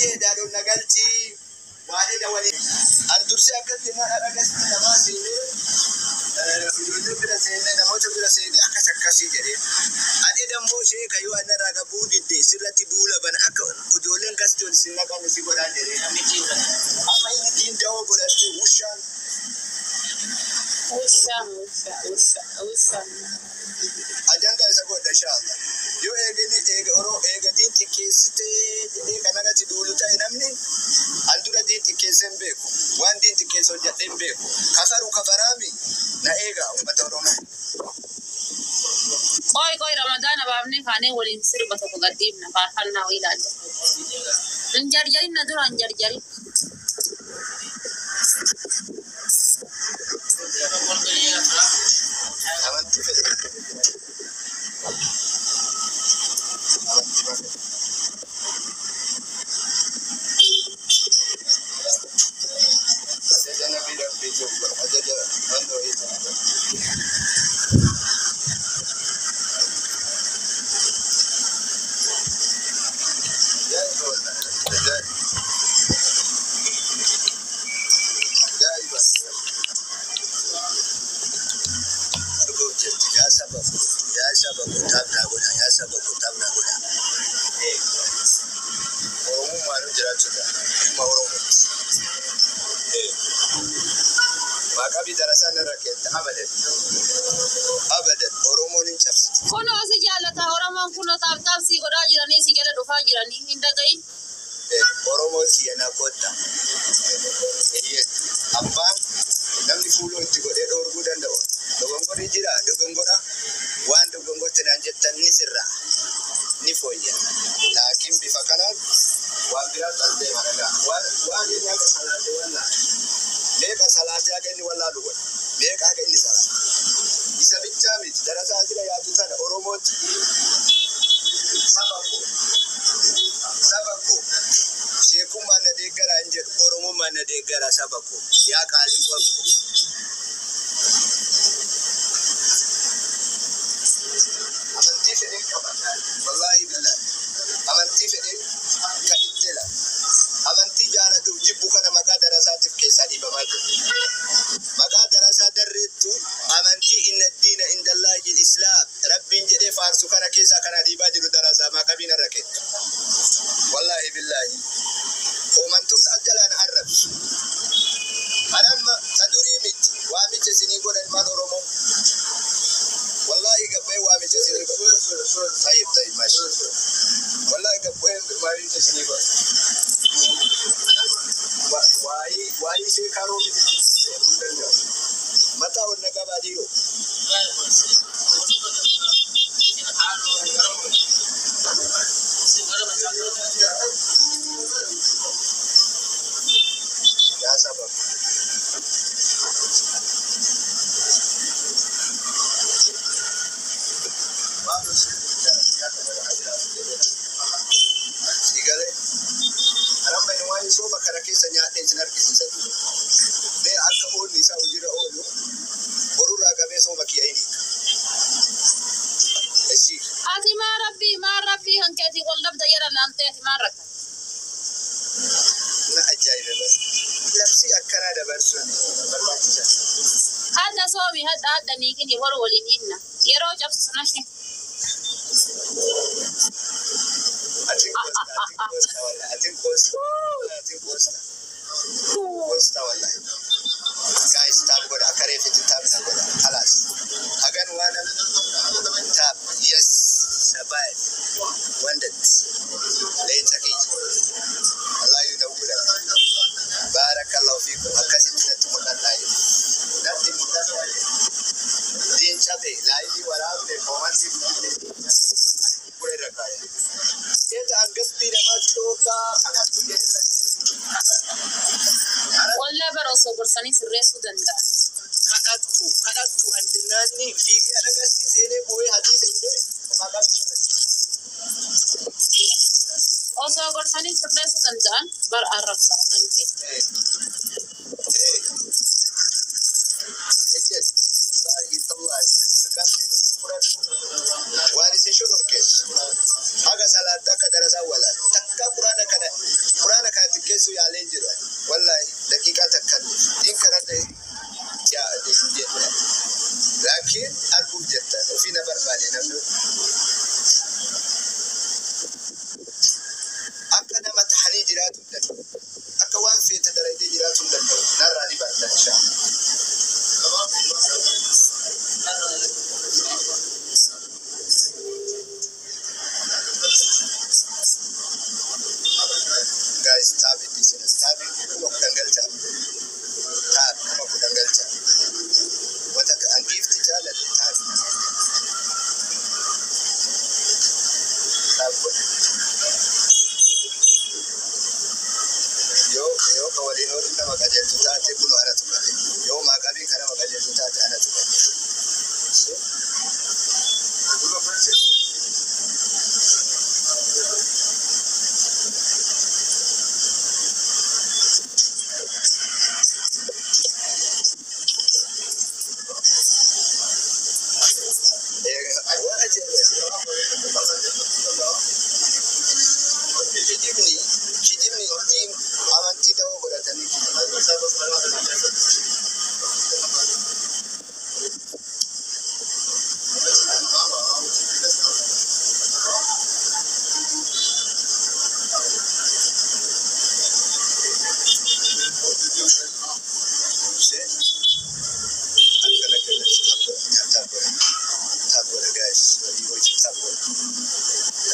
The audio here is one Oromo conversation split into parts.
Ayyee daadhoon nagaltii waa'ee dawalii an dursee akkatti na dhagasti namaa seenee ijoollee bira seenee namoota bira seenee akkas akkasii jedhee ati dammoo ishee kayyoo anna raga buudidde sirratti duula bana akka ijoolleen gasti ol sinna kan si godhaan jedhee amma inni diinda'oo godhatee wushaan ajanda isa godha inshallah yoo eega diinti keessitee jedhee kanarratti duulu ta'e namni an dura diinti keesseen beeku waan diinti keessa hojjadheen beeku kafaru kafaraami na eega ummata oromoo Koi Ramadana baafne kaanee waliin sirba tokko gadhiifna faarfannaa wayii ilaalla. Hin jarjarin na dura hin jarjarin. amantii fedhe ajaja nabii rabbii tokko ajaja wanda wayii Makabi darasan rakyat abadan Oromonin cabsiti. Kuno si jaalata Oromoon kuno taaf si godhaa jiranii si jala dhufaa jiranii hin dhagahin. Oromo siyana kota. Abbaan namni fuuloo itti godhee dhoorguu danda'u. Dogongorri jira dogongora waan dogongorte naan jettan ni sirraa ni fooyya. Laakiin bifa kanaan waan biraa qalbee maragaa waan inni akka salaatee wallaa. Meeqa salaatee akka inni wallaa dhugan meeqa akka inni salaate. Isa bichaa miti darasaa sila yaadu tana Oromooti. Sabako sheekuma na deeggara hin jedhu Oromummaa na deeggara sabako yaa qaaliin wabko. Amantii fedheen qabata wallaahi billahi amantii fedheen kan ittila amantii jaaladhuuf jibbu kana maqaa darasaatiif keessaa dhiibamaa jiru. Maqaa darasaa darreettu amantii inna diina indallaahi islaam rabbiin jedhee faarsu kana keessaa kana dhiibaa jiru darasaa maqabiin irra kenna. Wallahi billahi umantuus ajjalaan arrabsu anamma tadurii miti waamicha isinii godhan maan Oromoo wallahi gabbee waamicha isinii godhan tayyib maashi wallahi gabbee waamicha isinii godhan waa'ee ishee karoo miti mataa onna qabaa dhiiroo yaa sabab sigale aramba ni waa'ee sooba kana keessa nyaadhee isin argisiisa mee akka oolli isaa hojirra oolu borurraa qabee sooba kiyya'ini Ati maa rabbii hankeetii wal dhabda yara laantee ati maa rakka. na ajaa'iba labsii akkanaa dabarsuun barbaachisa. Hadda soomi hadda niikini war waliin hinna yeroo cabsisu nashi. Atin costa wallahi guys tab goda akare fiti tab na goda halas hagan wana tab yes sabai wandat later kai Allah yunawwira barakallahu fikum akasit natmudallahi natti mudallahi din chabe laivi warabe komanti pure rakaya eta angasti ramatoka akatu Walla baro sogorsanii sirreessuu danda'a. kadhattu andinaanni fiigee agasti seenee boo'ee hadii ta'ee maqaa Osoo gorsanii sirreessuu danda'an bar arrabsaa manti. waan isin shororkeessu haga salaat akka darasaa walaan takka quraana kana كنا مقاجل تاتي كل أنا تبالي يوم ما قبي كنا مقاجل تاتي أنا تبالي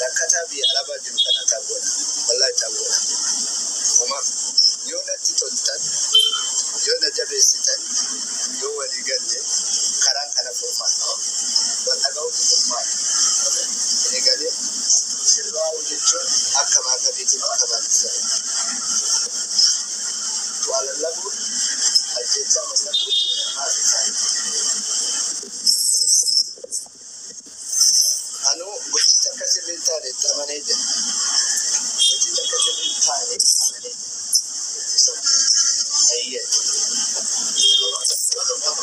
Rakatabi alaba dimkana tabona wallahi tabona kuma yona titoltan yona jabe sitan yo wali galle karan kana forma wata ga wuce forma ne gale silwa wuce aka ma ga biti aka ba sai to alallabu aljecha masaku ma sai anu wacce kasir tare ta manaje wacce kasir tare manaje ayya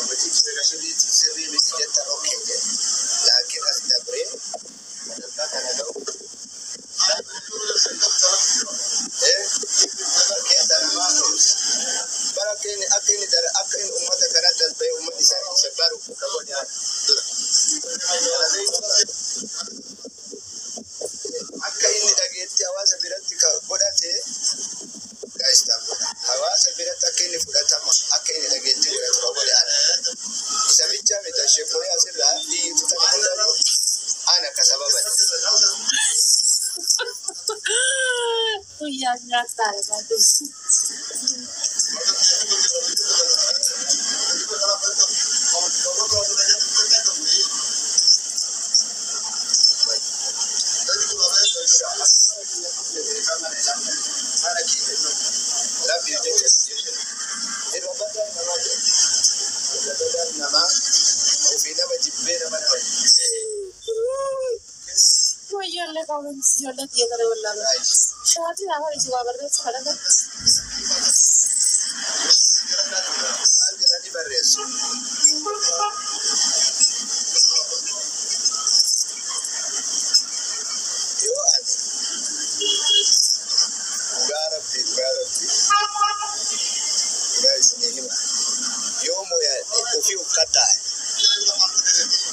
wacce kasir sirri bi ta okay je lakin asdabre da kana da ke da ma barakin akin dar akin ummata kana tasbai ummati sai sabaru ka godiya akka inni dhageetti hawaasa biratti godhate gaayistaa godha hawaasa biratti akka inni fudhatama akka inni dhageetti godhatu godhan isa bicha mita sheekorii asirraa dhiitu ta'uu ana akka sababa guyyaa nyaataa irraa ويلا قاوم يلا تيجي ولا لا شاطي أنا هاي جواب الرئيس خلاص ما جراني بريس يو أنا غاربي guys nihima يوم ويا وفيه قطع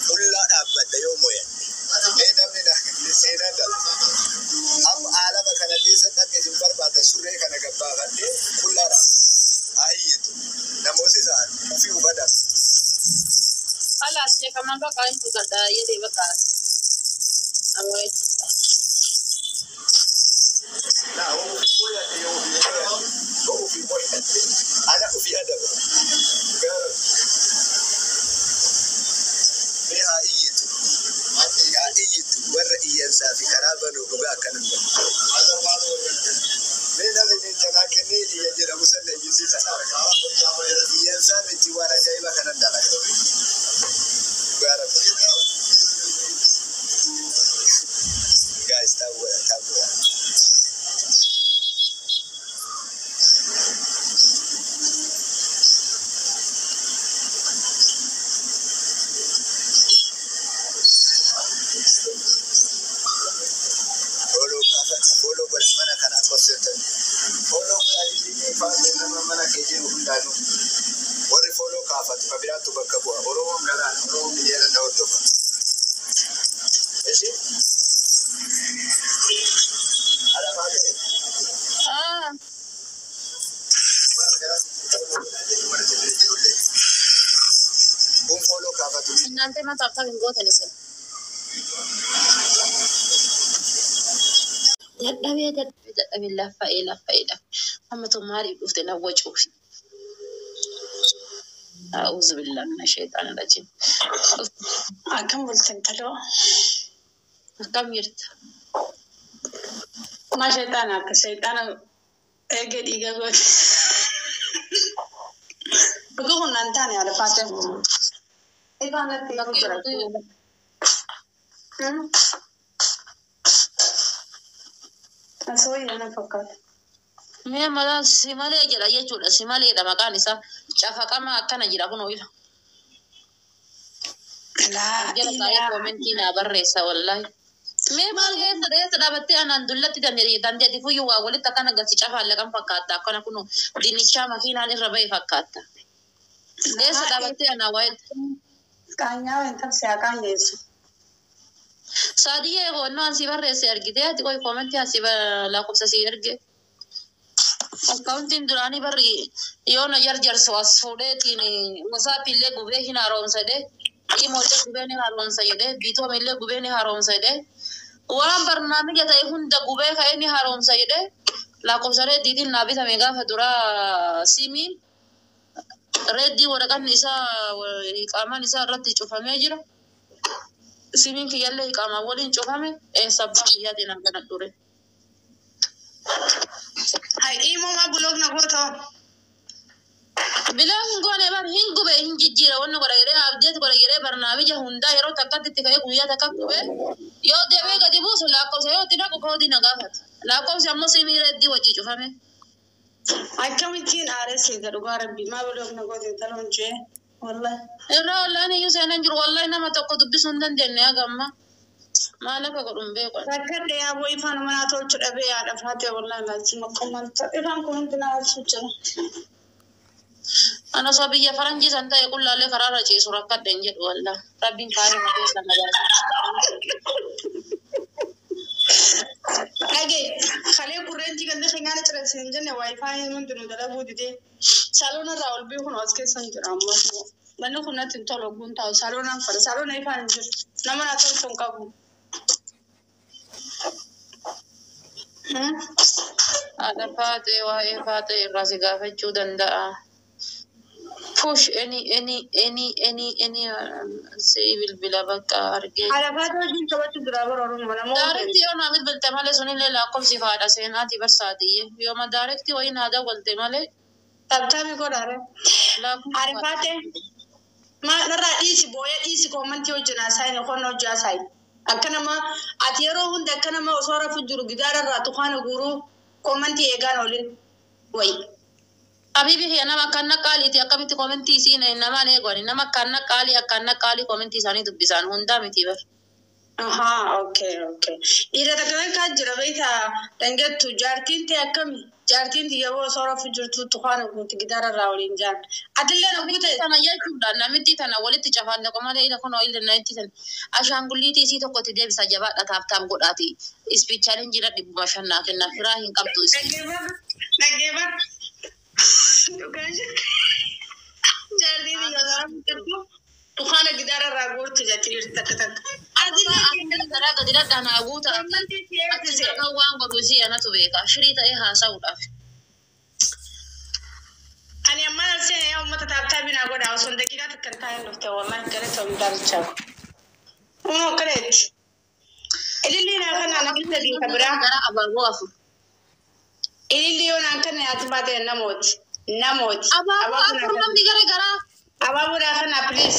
كل أبدا يوم ويا هذا من هذا أم عالم كان ليس تكذب برباد سورة كان جبار هذي كل رام أيد نموذج هذا فيه بدر خلاص يا كمان بقى إنت كذا يدي بقى أموت لا هو في بوينت أنا في أدب فيها أيد يا أيد ورئي في كرابن وبقى كان من اللي جناكني يجرى مسند يجلس ينسى من جوارا جايبا كان دارا guys tabuya Follow but mana kana consultant. Follow ali fa mana keje undano. Wori follow kafa tukabira tubakabu. Oromo ngala oromo miliana na otofa. Eshi? Ala fate. follow kafa tu. Nanti mah tak tahu inggo tadi sih. Dadhabe lafa amma to maali dhufte na wacuufi a'udhu billahi minash shaitanir rajim akkam bultan talo akkam jirta ma shaitana ege diga gooti بقول أنتاني على فاتن إيه كانت تيجي أسوي أنا فكرت مي مالا سيمالي جرا يجولا سيمالي دا مكان إسا شافا كما كان جرا كنو إلا لا جرا كاي كومنتي نابرسا والله مي مالي سدي سدابتي أنا ندلتي دميري دندي دي فيو وولي تكنا غسي شافا لكم فكاتا كنا كنو ديني شاما فينا نربي فكاتا إيه سدابتي أنا وايد كانيا وين تمسي كانيس سادية هو إنه أنسي برسي أرجع ده تقول كومنتي أنسي لا كوب ساسي أرجع أكاونتين دراني بري يونا يرجع سواس فوده تيني مسافي اللي قبله هنا روم سيده إيه مولد قبله هارون سيده بيتو ملة قبله هارون سيده ورام برنامج جتا يكون دا قبله كأني هارون سيده لا كوب سره ديدي نابي ثميجا فدورا سيمين ردي ورقان نسا وإقامة نسا رد تشوفها ماجرا سيمين في يلا إقامة ولين تشوفها سبب هي دينا كنا دوري هاي إيه ما بلوغ نقطة بلا هنقول بار هنقول به هنجيجيرا وانا قرا يري أبديت قرا يري برنامج هوندا يرو تكاد تكاي قويا تكاد به يو دبي قدي بوس لا كوس يو تنا كودي نغافت لا كوس يمو سيمي ردي وجي تشوفها أكمل تين عارسي دروغار بي ما بلوغ نقطة تلون جي والله إرا والله أنا يوسف أنجر والله إنما تقود بسندن دنيا جمّا ما لك قرن بيقول فكر يا أبو إفان ما تقول تربي على فاتي والله لازم كمان إفان كمان تناول سجنا أنا صبية فرنجي سنتا يقول لا لقرار شيء سرقة دنجد والله ربي كاري ما تيسنا أجي خليه كورنتي كده خيانة ترى سنجنا واي فاي من دون دلا بودي سالونا راول بيكون أسكت سنجرا ما منو كنا تنتظر بنتا سالونا فر سالونا يفان جر نما ناتون سونكابو هذا فاتي وهي فاتي راسي قافة جودن دا push any civil bila baka arge على فاتو جين توت درابر ورون منا مو direct yo na mit belte male sunin le la kom sifada senati versadiye yo ma direct yo ina da bolte male تبتامي كوراره la على فاتو ما نرى إيش بويا إيش كمان تيو جناساي نكون جاساي أكنا ما أتيرو هند أكنا ما أصورة في جرو جدار الراتوخان غورو كمان تيجان أولين وي abibi he nama kanna kali ti akabiti commenti sine nama ne goni nama kanna kali commenti sani dubbisan hunda miti bar aha okay ira daga ka jira baita dange tu jartin te akami jartin ti yawo soro fi jurtu to khana ko ti gidara rawlin jan adille na gute tana yaku da na miti tana waliti chafan da kuma ila kono ila 90 tan ashanguliti si to ko ti debi sajaba da tap godati speech challenge da dibu mashanna kenna firahin qabdu nageba jartin ti yawo to khana gidara rawur ti jatir tak adille dara gadira dana aguta ati ga wango rusi ana to beka shirita e ha sauda أنا ما أنسى يوم ما تتابعين أقول أوصل دقيقة تكنتين دكتور والله كريت ومدرسة مو كريت اللي أنا كنت دي كبرى اللي أنا كنا أتبادل نموت أبا نم دي كرا أبا بورا خنا بليز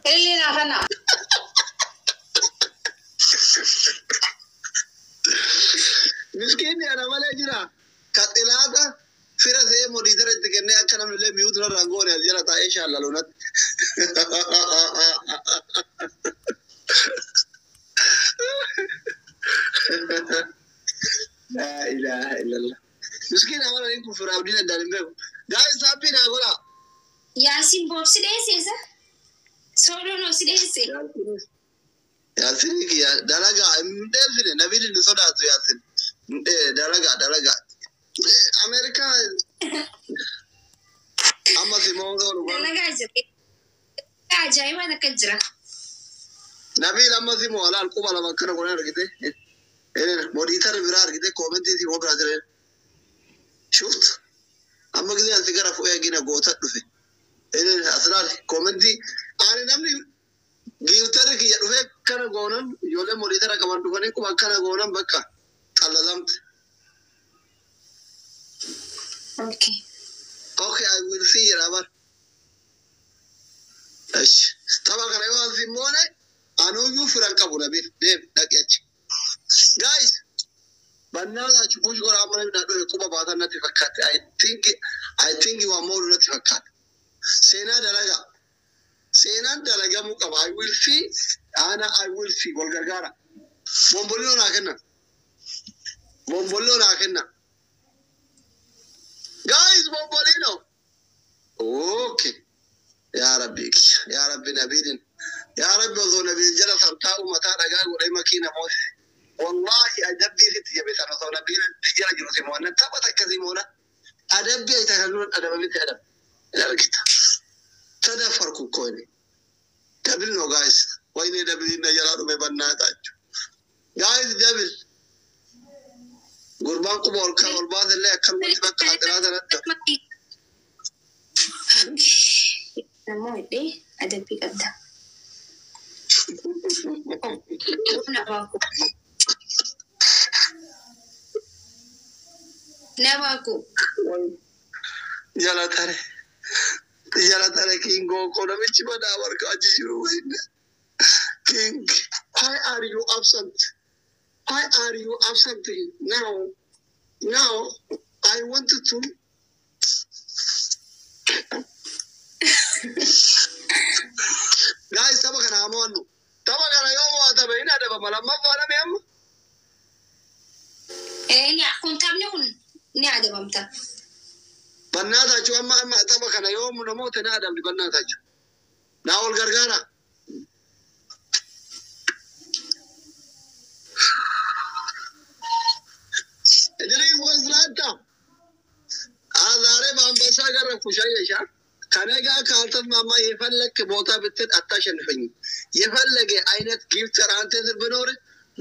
اللي أنا خنا مسكين يا رمال أجرا كاتلاتا فيرا زي مدير التكني أكنا من اللي ميوت نرانقون يا جرا تايش على لونات لا إله إلا الله مسكين أولا ينكو في رابدين الدالين بيكو جاي سابين أقولا ياسين بوبسي ديسي سولو نو سيديسي ياسين يا دلقا مدفن نبيل نصداتو ياسين دلقا أمريكا أما في موضوع أجاي وانا كجرا نبيل أما في موضوع الكوبا لما كنا قلنا رجيته موديتر بيرار رجيته كومنتي في موضوع هذا شفت أما كذا أنت كرا فوق يجينا قوتة دفع أصلا كومنتي أنا نمني جيوتر كي يدفع كنا قونا يوله موديتر كمان دفعني كوبا كنا قونا بكا الله زمت Okay. Okay, I will see you, Rabar. ايش طبعا كان يوم في مونه انو يفرن قبو نبيل ديب دقيقه guys بنالا تشوفوش غير عمرنا ندو يقوم بعضنا تفكات I think you are more not تفكات سينا دلغا مقب I will see I will see والغرغارة بومبولينو كنا guys بومبولينو اوكي يا ربي نبيل يا ربي وذو نبيل جلس امتاو متى دغا ودي ماكينه موت والله ادبي ست يا بيت انا نبيل تجي جلوس مو انت بتكذبونا ادبي يتهلون ادب بيت ادب لا كده تدفركم كوني دبل نو guys وين دبل نجلادو ببناتاچو guys دبل قربان قبول كان بعض اللي اكل بقى ثلاثه نمو دي ادبي قدا نواكو جلا ترى كينغو كونا ميچ بدا ورك اجيرو وين king why are you absent now I wanted to guys taba kana amonu taba kana yomo ataba ina daba malamma fara mem يا كنت ابني نادم امتى بناتا جو اما تaba kana yomo namo te nadam di bannata jo nawol gargara Idris was lata azare bambasa garra kushayesha ከነጋ ካልተስማማ የፈለክ ቦታ ብትል አታሸንፈኝ የፈለገ አይነት ጊፍተር አንተ ዝብኖር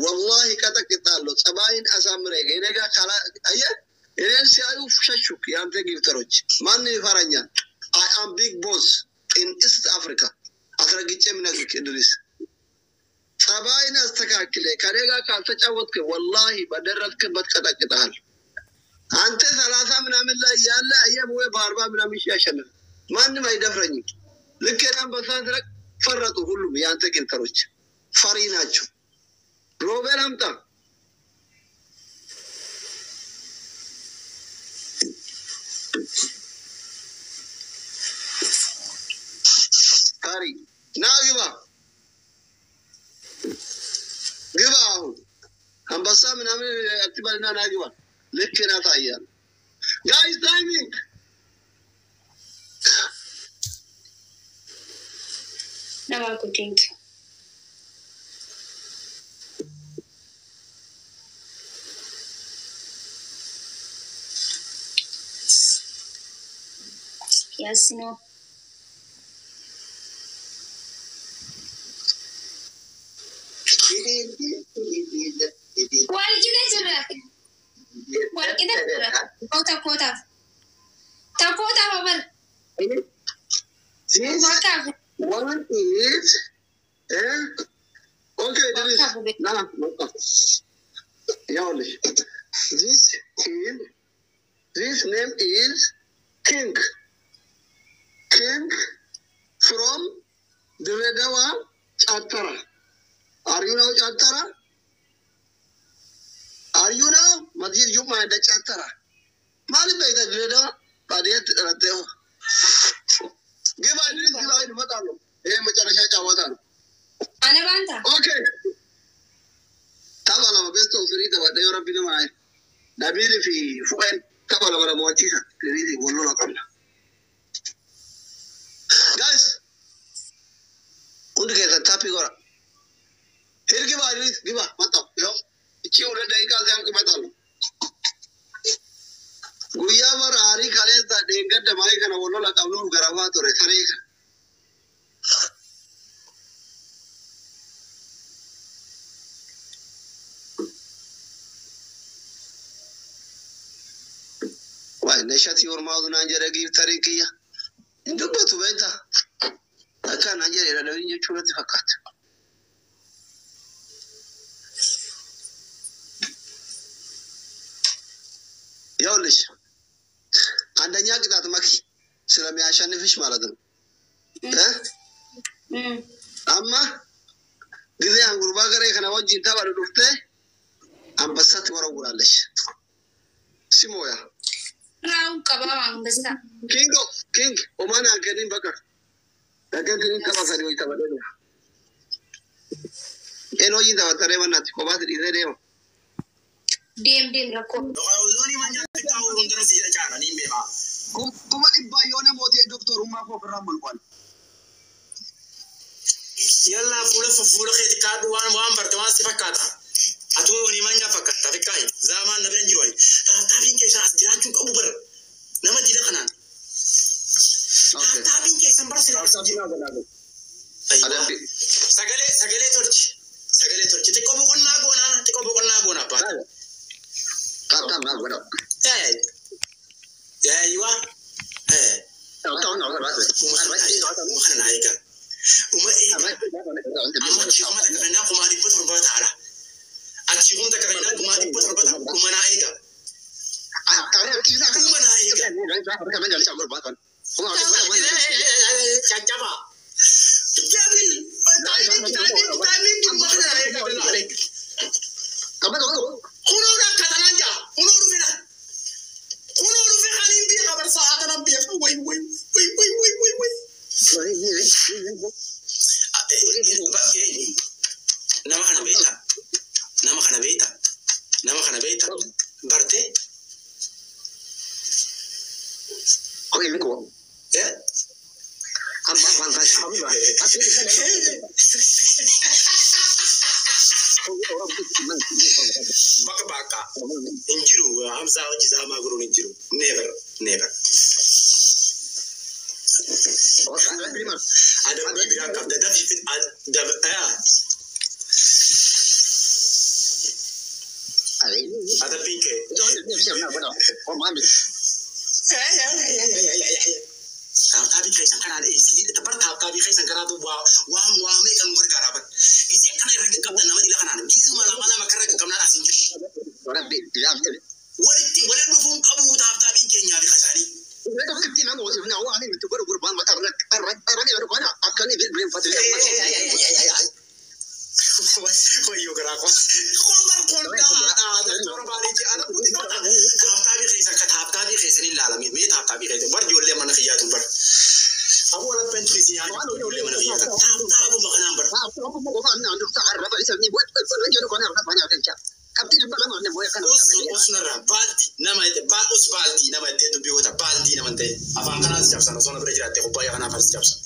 والله ቀጠቅጣለሁ ጸባይን አሳምረ የነጋ ካላ አየ እኔን ሲያዩ ሸሹክ ያንተ ጊፍተሮች ማን ይፈራኛል I am big boss in East Africa አስረግጬ ምነግርክ ኢድሪስ ጸባይን አስተካክለ ከነጋ ካልተጫወትክ والله በደረስክበት ቀጠቅጣል አንተ 30 ምናምን ላይ ያለ አየብ ወይ በ40 ምናምን ያሸንፍ ማንም አይደፍረኝም ልከናም በሳድረቅ ፈረጡ ሁሉም ያንተ ጊፍተሮች ፈሪ ናቸው ሮቤል አምጣ ፈሪ ናግባ ግባው አንበሳ ምናምን አትበልና ናግባ ልከና ታያል ጋይስ ታይሚንግ نواكو تينك ياسينو والكده جرا والكده جرا كوتا بابل One is okay, this name is King from Dredawa Chatara. Are you now Chatara? Are you now Madir Juma the Chatara? Mali by the Dredawa, but yet give I didn't like Matalo. Eh, Macharasha Watano. Anavanta. Okay. Tabala best of Rita, but they are up in my Nabili Fuan Tabala Mochisa, reading Wolola Kamna. Guys, who get a tapigora? Here give a Mata, it's you let the Matalo. Guyamar Ari Kaleta, they get the mic and a Wolola Kamlu Garavato, Referee. Why, Neshat your mouth and Angela give Tarikia? In the boat better. I can't Angela in your children to cut. Yolish. And the Yagat Maki, Silamiashan fish marathon. Eh? أما جزء عن قربا كره خنا وجه تابع لدكتة أم بسات ورا قرالش سمويا راو كبا بس كينغ وما أنا كنين بكر لكن كنين تابع سريوي تابع لدو إنه ينتابع ترى ما ناتي كوبات إذا ديم ديم ركو زوني ما نجات كاو رندر سيجا كارا نيم بيها كم إبا يونا موتي دكتور وما كوب رامل قال يلا فولا خيت كادو وان برتوان سفكاتا أتوني ما نفكت تفكاي زمان نبرن جوي تابين كيسا أسدرانكم كأبوبر نما ديلا خنان تابين كيسا برسل أيوة سجلة تورج تكوبو كنا غونا بات كابتن ما غونا أيوة وما هيك وما إيه أما تشوفنا تكرنا كمان يبتر بات على أتشوفنا تكرنا كمان يبتر بات كمان هيك كمان هيك كجبا جابيل تامين ما هيك بالله كمان خنورا كتنانجا خنور فينا خنور في خانين بيا خبر ساعة أنا بيا وي nama kana beta barte oye miko amma banga amma baka injiru hamza waji zama guru injiru never ada bilang kap da fit ada pinke tapi kai sankara da isi da barka tapi kai sankara do wa mai kan gurgara ba isi kana rage kap da na madila kana gizu mala makara kan kamna asin ji rabbi wala do fun kabu ta pinke nya bi khasani wala do kitti na mo na wa ni to gurban ma tarra yaro kana akani bin fatil Koyo gerako, komar konda ada corbani ji anak putih kota. Tapi kaisa ni lala mi tapi kaisa bar jolle mana khiyat bar. Abu orang pentrisi ya, jolle mana khiyat. Tabu makan bar. Aku mau kan anda tak arah apa isal ni buat jodoh kan arah banyak kan. Kapti lepas mana ni boleh kan. Usnara baldi, nama itu balus baldi, nama itu tu biota baldi nama itu. Apa angkana setiap sana, sana berjerat. Aku bayar kan apa setiap sana.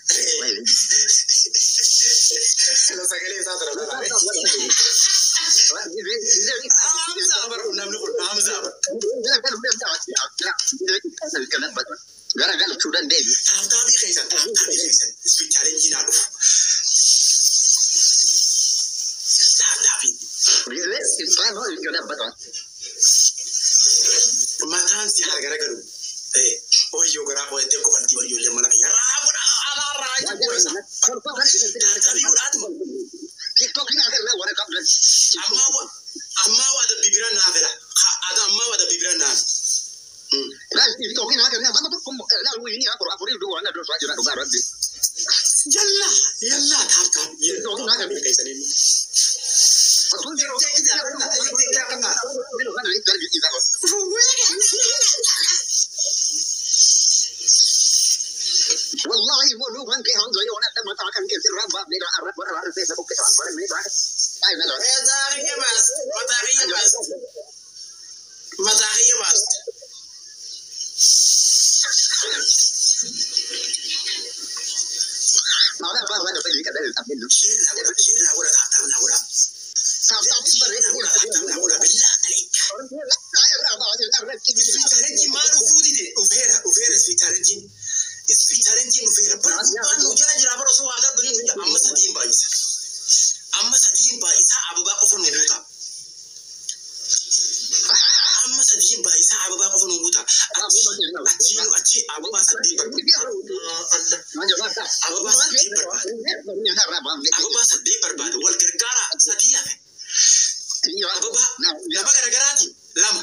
Lo saqué esa otra vez. Gara sudan deh. Tapi kaisan. Bicara Cina tu. Tapi. Matan si harga garu. Oh yo gara ko ete ko fanti bari yo le mana ya. TikTok ini ada lah warna kabel. Amma ada bibiran na bela. Ada amma ada bibiran na. Lah TikTok ini ada lah. Mana tu kom lah ini aku dua anak dua saja nak barat di. Yalla tak. TikTok ini ada kayak sini. Betul dia. Tidak kena. Belum kan itu lagi kita. والله مو كان كي هنزو يونا تم تاكن كي سر رب ميرا عرب ورا في سبوك كان بر ميرا اي ملا متاخيه بس ما لا بقى ولا في كده الابن شيل لا ولا تعبنا ولا بالله عليك في تارجي ما رفودي دي وفيرا في تارجي Ispitarenji nufera banu jara baro so ada bani nuja amma sadin ba isa abu ba kofar nuguta amma sadin ba isa abu ba kofar nuguta aci abu ba sadin ba abu ba sadin ba wal gargara sadiya abu ba na gargarati lama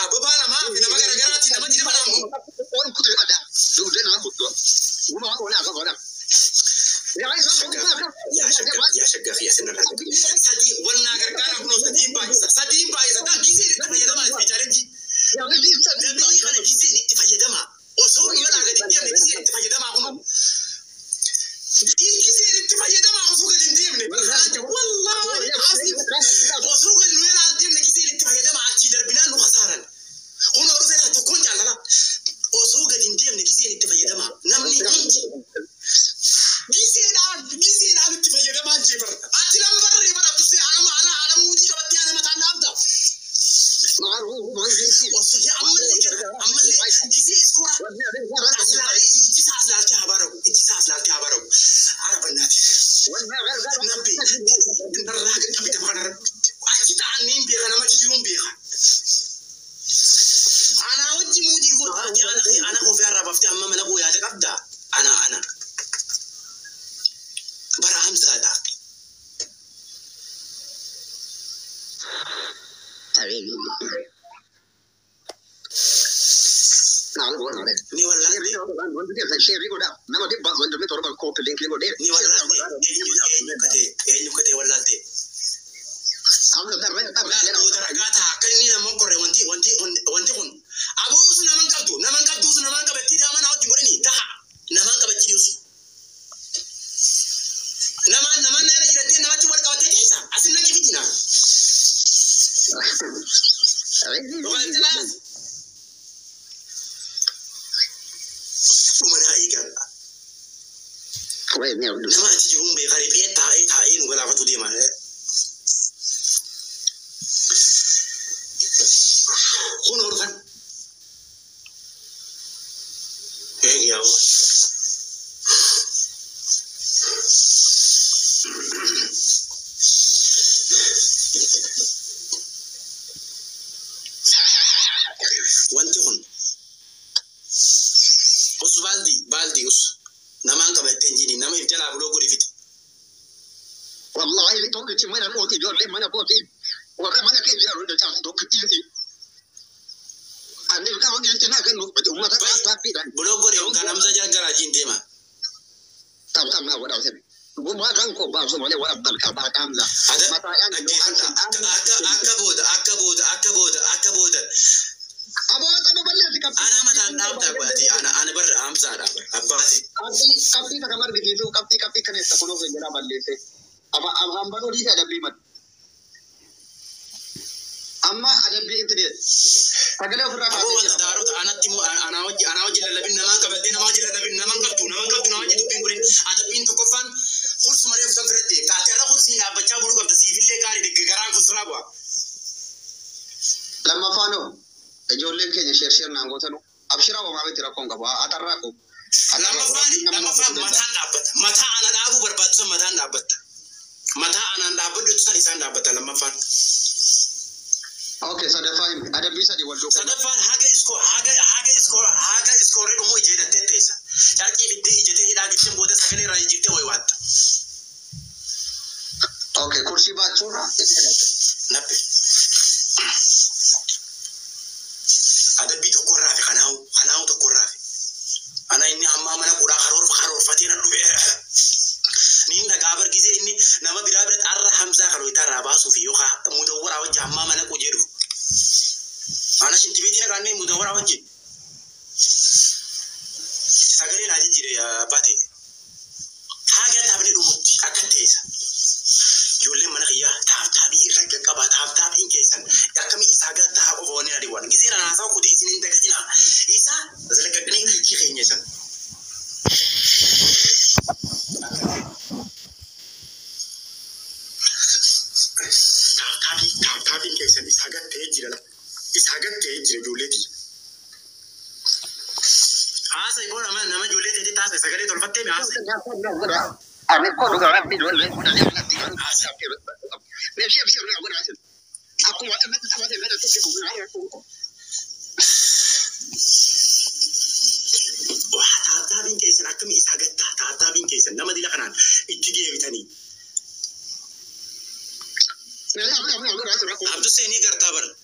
abu ba lama na gargarati na majina lama سنة سدي ولا كركان أبنو سدي بايسة ده جيزي تفاجأ ما تفجرني ده كان جيزي تفاجأ ما وصور ولا قديم جيزي تفاجأ ما أبنو جيزي تفاجأ ما وصور قديم ديمني والله عظيم وصور قديم ولا ديمني جيزي تفاجأ ما أتجدر بنان وخسارا هنا رزنا تكون جالنا وصور قديم ديمني جيزي تفاجأ ما نمني أنتي جيزي الآن تفاجأ ما جبر أتلم بري برا بس أنا مودي كبتي أنا ما تعلم وصل عمل لي جيزي سكورة أسلال كهبارو أنا بنات نبي نراك كبي تفكر أكيد عنين بيها أنا ما تجرون بيها أنا ودي مودي يقول أنا خوفي أرى بفتح أمام أنا أبويا هذا أبدا أنا برا همزة هذا ni wala ni kate wala te gata kan ni na mon korre wanti kun abu usu na man kabdu usu na man kabati da mana wati gore ni ta na man kabati usu na man na ira te na wati war kabati te sa asin na kifitina nama ati jumbe gharib eta in wala fatu di mana kun orfan yaw wanti kun baldi us naman ka batenjini nama ibtala bulo ko difit wallahi to ke mana ko ti jolle mana ko ti wala mana ke jaro da ta to ke ti ani ka wani tana kan no beto mata ta fi dan bulo ko de ka namza jar garajin tema tam na wada sai bu ma kan ko ba so male wala dal ka ba kamza mata yan akaboda أنا ما نعرف تقولي أنا برا أمزح أبغى كابتي تكمل بيجيسو كابتي كنيس تكونوا في جرا بالليسة أبغى هم بنو دي أدا بيمت أما أدا بي إنتريت تقولي أفرا أبغى أنت دارو أنا وجه للبين نمان كبدين نمان وجه للبين نمان وجه تبين كورين أدا بين تكفان فرص مريء فسم فرتي كاتيرا فرصين أبغى بقول كم تسيفيل لي كاري دكاران فسرابوا لما فانو جولين كي نشير نانغوتنو أبشرا وما بيترا كونغا با أتراكو لما فان متى أنا دابو برباد سو متى أنا دابو جوتسا لسان دابت لما فان أوكي سادفاين أدا بيسا دي ولدو سادفاين حاجة إسكوري نمو إجيدا تنتيسا جاكي بدي إجيدا هيدا جبتن بودا سكالي راي جبتن ويوات أوكي كرسي بات سورا نبي ada bitu korafi kanau to korafi ana inni amma mana kuda kharor fatira dube ni inda gabar gize inni nama birabret arra hamza kharo itara basu fi yoha mudawwara wajha amma mana kujeru ana shinti bitina kanni mudawwara wajhi sagale na jire ya bate haga tabni dumutti akatesa jolle mana khiya tabi irraga qaba tabi inkesan yakami isaga ta ovone na diwan gizira na sa ku de isinin daga tina isa zalaka gani na ki khenya san tabi inkesan isaga te jira jolle ti asa ibona mana nama jolle te ta sagale tol fatte me asa أنا كل جرب بدون لا ولا لا أسافر نمشي نعمل عسل أقوم أتمنى تسيبوا من عيالكم وحتى بين كيسن أكمل إسحاقات حتى بين كيسن لما دي لقنان اتجاه بتاني عبد السيني قرطابر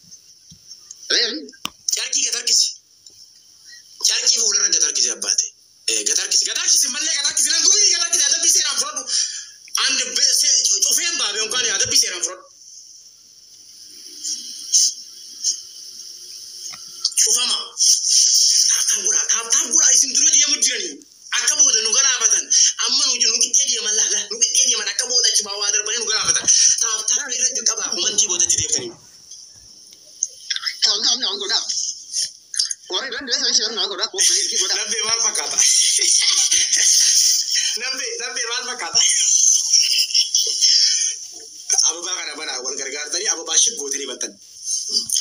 جاركي فولا جاركي أباتي gatarkis malle gatarkis nan gumi gatarkis ada bisa na frodo and be se to femba ربي سيران فرد شوف ما تقول اسم درودي يا مجرني أكبر ده نقرأ بتن أما نوجو نكتير يا ملا لا نكتير يا ملا أكبر ده شباب وادر بني نقرأ بتن تاب يرد كبا هم تجيبوا ده تجيب تاني نعم نقول ده وري بند ده شيء نقول ده نبي مال فكاتا نبي مال فكاتا أبو بكر أبنا والغرغار تاني أبو باشر قوتني بتن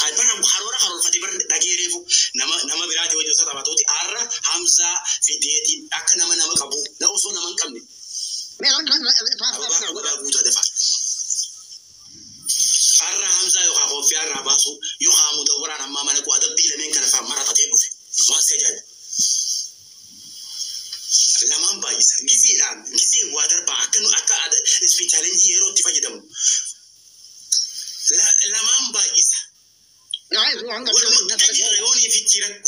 أنا بحرورة حرور فتيبر دقيريفو نما براتي وجو ستا باتوتي أرى حمزة في ديتي أكن نما كابو لا أصلا نما كمني أبو قوتا دفع أرى حمزة يخاف في أرى باسو يخاف مدورا نما ما نكو أدب بيل من كنفا مرة تتيبو في ما سجاد لما بايس جزء الآن جزء وادر باكنو أكا اسمي challenge يرو تفاجئ دم لا لما بايس والمكتئروني في تيرك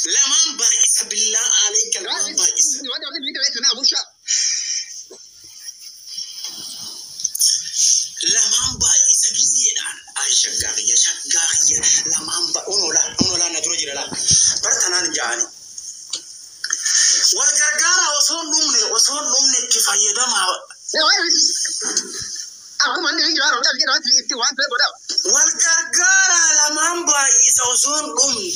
لما بايس بالله عليك لما بايس لما بايس كثيرا أي شجاعية لما با أنو لا ندرج لا برتنا نجاني والغرغارة وصون نمني كفاية دما والغرغارة لما بايس وصون نمني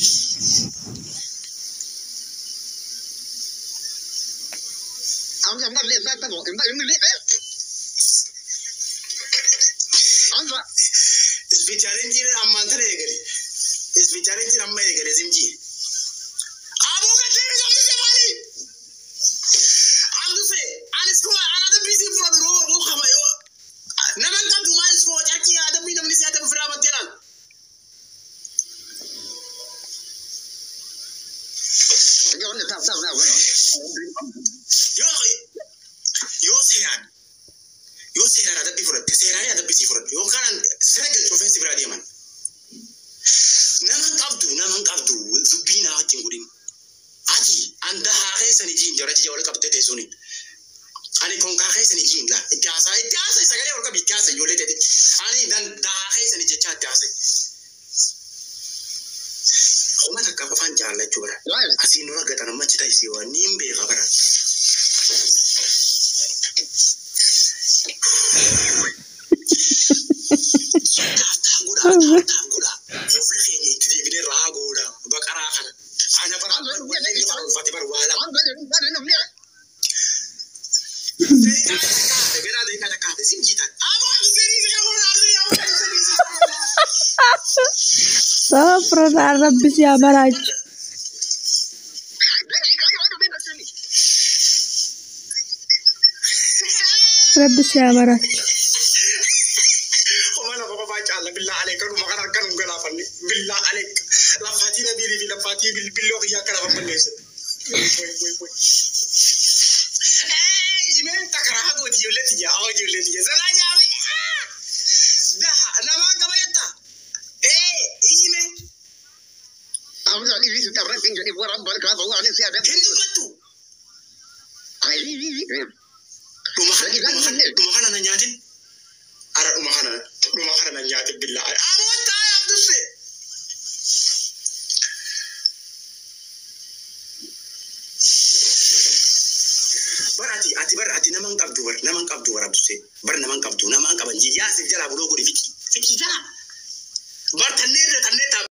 Isbicarin jira amman tare gari. Isbicarin jira amma ya gari zimji. Abu ka tare da mu mali. Amdu se anis ko ana da busy for ro khama yo. Naman ka duma is ko jarki ada bi da mun sai da fira banteran. Yo sehan ada bi furat sehan ada bi furat yo kan seragel profesi beradi man naman qabdu zubina tingudin ati anda ha khaisani jin jarati jawle kapte te suni ani kon ka khaisani jin la itasa sagale wal kabi itasa yole te ani dan da khaisani je chat itasa kuma ta kafa fan jalla jura asinu raga tan machi tai siwa nimbe kabara Taguda. Ofleke ni tidi bine ragoda. Bakara kana. Ana para wala ni para fati para wala. Gana de kana ka sinjita. Aba zeri zeri صبر على ربي يا مراج ربي يا مراج بالله عليك ما قرر كانوا قلا فني بالله عليك لا فاتينا بيري في لا فاتي باللغه يا كلام فنيس وي جيمين تكره غودي يولتي يا او يولتي زرا جامي ده انا ما قبيتا جيمين ام زالي في ترى فين جدي ورا بالك هذا هو عليه سياده هندو بتو اي كما خنا نياتين أرى rumah kana nyati billah amu tay abduse barati naman qabdu abduse bar naman qabdu naman qabanji ya sif jala bulo gori fiki jala bar tanne